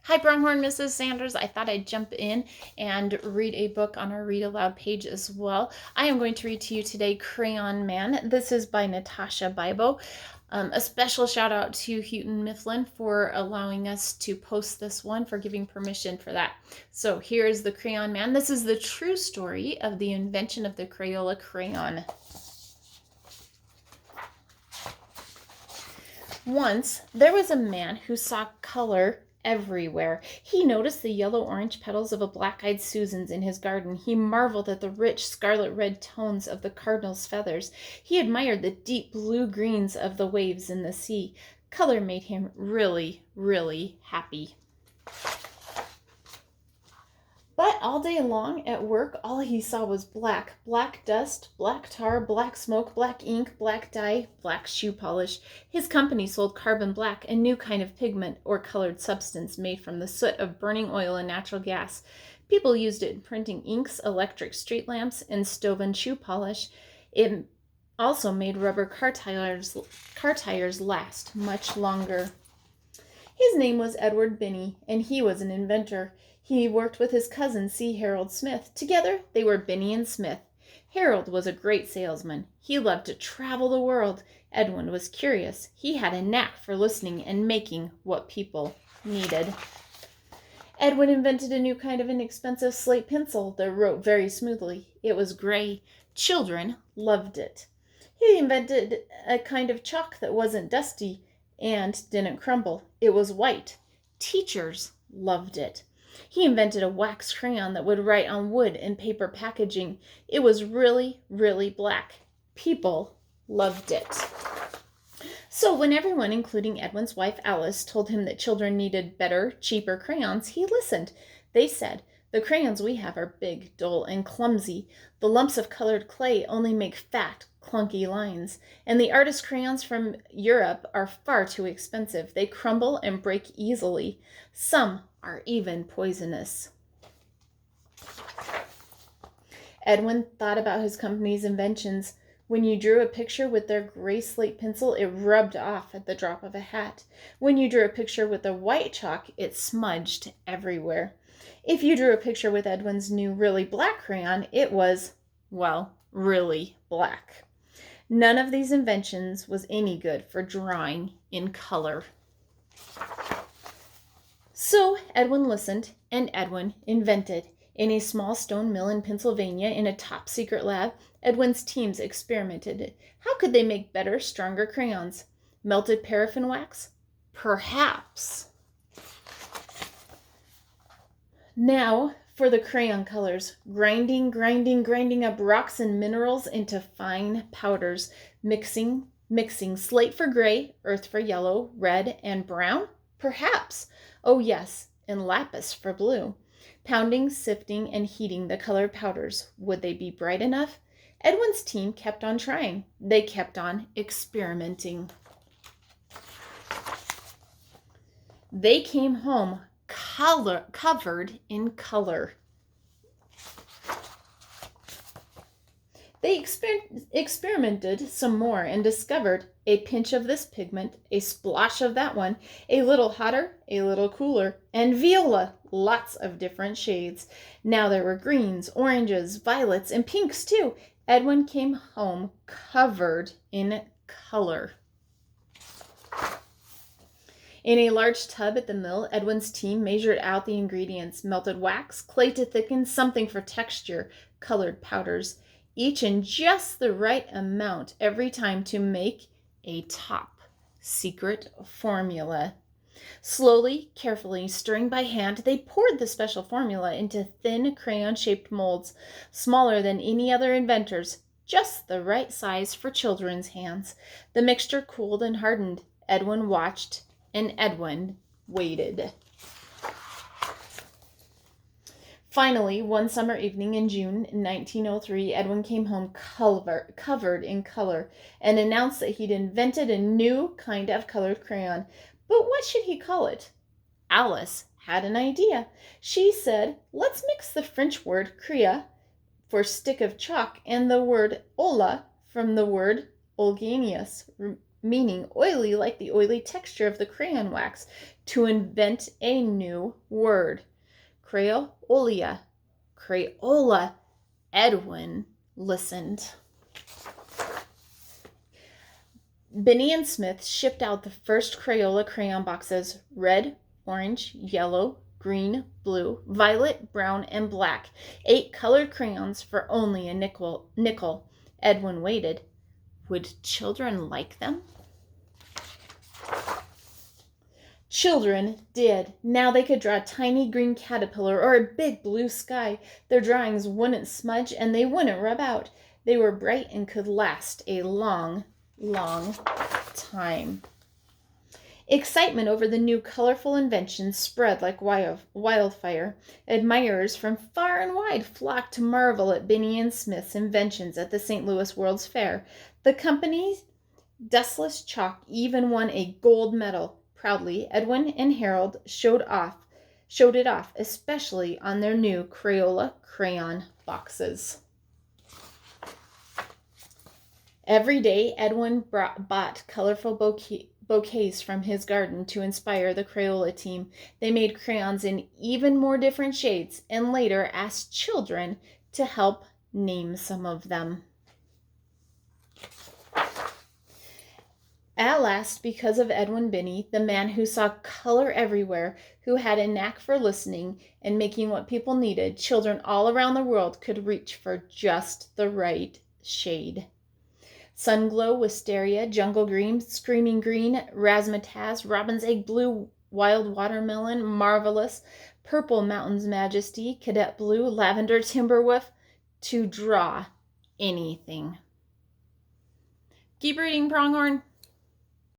Hi, Pronghorn Mrs. Sanders. I thought I'd jump in and read a book on our Read Aloud page as well. I am going to read to you today Crayon Man. This is by Natasha Bibo. A special shout out to Houghton Mifflin for allowing us to post this one, for giving permission for that. So here's the Crayon Man. This is the true story of the invention of the Crayola crayon. Once, there was a man who saw color everywhere. He noticed the yellow-orange petals of a black-eyed Susan's in his garden. He marveled at the rich scarlet-red tones of the cardinal's feathers. He admired the deep blue-greens of the waves in the sea. Color made him really, really happy. But all day long at work, all he saw was black. Black dust, black tar, black smoke, black ink, black dye, black shoe polish. His company sold carbon black, a new kind of pigment or colored substance made from the soot of burning oil and natural gas. People used it in printing inks, electric street lamps, and stove and shoe polish. It also made rubber car tires last much longer. His name was Edward Binney, and he was an inventor. He worked with his cousin, C. Harold Smith. Together, they were Binney and Smith. Harold was a great salesman. He loved to travel the world. Edwin was curious. He had a knack for listening and making what people needed. Edwin invented a new kind of inexpensive slate pencil that wrote very smoothly. It was gray. Children loved it. He invented a kind of chalk that wasn't dusty and didn't crumble. It was white. Teachers loved it. He invented a wax crayon that would write on wood and paper packaging. It was really, really black. People loved it. So when everyone, including Edwin's wife Alice, told him that children needed better, cheaper crayons, he listened. They said, "The crayons we have are big, dull, and clumsy. The lumps of colored clay only make fat, clunky lines. And the artist crayons from Europe are far too expensive. They crumble and break easily. Some are even poisonous." Edwin thought about his company's inventions. When you drew a picture with their gray slate pencil, it rubbed off at the drop of a hat. When you drew a picture with the white chalk, it smudged everywhere. If you drew a picture with Edwin's new really black crayon, it was, well, really black. None of these inventions was any good for drawing in color. So Edwin listened, and Edwin invented. In a small stone mill in Pennsylvania, in a top-secret lab, Edwin's teams experimented. How could they make better, stronger crayons? Melted paraffin wax? Perhaps. Now for the crayon colors. Grinding up rocks and minerals into fine powders. Mixing slate for gray, earth for yellow, red, and brown? Perhaps. Oh yes, and lapis for blue. Pounding, sifting, and heating the colored powders. Would they be bright enough? Edwin's team kept on trying. They kept on experimenting. They came home covered in color. They experimented some more and discovered a pinch of this pigment, a splash of that one, a little hotter, a little cooler, and viola, lots of different shades. Now there were greens, oranges, violets, and pinks too. Edwin came home covered in color. In a large tub at the mill, Edwin's team measured out the ingredients: melted wax, clay to thicken, something for texture, colored powders, each in just the right amount every time to make a top secret formula. Slowly, carefully, stirring by hand, they poured the special formula into thin crayon-shaped molds, smaller than any other inventor's, just the right size for children's hands. The mixture cooled and hardened. Edwin watched, and Edwin waited. Finally, one summer evening in June 1903, Edwin came home covered in color and announced that he'd invented a new kind of colored crayon. But what should he call it? Alice had an idea. She said, "Let's mix the French word crea for stick of chalk and the word ola from the word oleaginous, meaning oily like the oily texture of the crayon wax. to invent a new word. Crayola. Crayola. Edwin listened. Benny and Smith shipped out the first Crayola crayon boxes: red, orange, yellow, green, blue, violet, brown, and black. 8 colored crayons for only a nickel. Edwin waited. Would children like them? Children did. Now they could draw a tiny green caterpillar or a big blue sky. Their drawings wouldn't smudge and they wouldn't rub out. They were bright and could last a long time. Excitement over the new colorful invention spread like wildfire. Admirers from far and wide flocked to marvel at Benny and Smith's inventions at the St. Louis World's Fair. The company's dustless chalk even won a gold medal. Proudly, Edwin and Harold showed it off, especially on their new Crayola crayon boxes. Every day, Edwin bought colorful bouquets from his garden to inspire the Crayola team. They made crayons in even more different shades and later asked children to help name some of them. At last, because of Edwin Binney, the man who saw color everywhere, who had a knack for listening and making what people needed, children all around the world could reach for just the right shade. Sunglow, wisteria, jungle green, screaming green, razzmatazz, robin's egg blue, wild watermelon, marvelous, purple mountain's majesty, cadet blue, lavender, timberwolf, to draw anything. Keep reading, Pronghorn.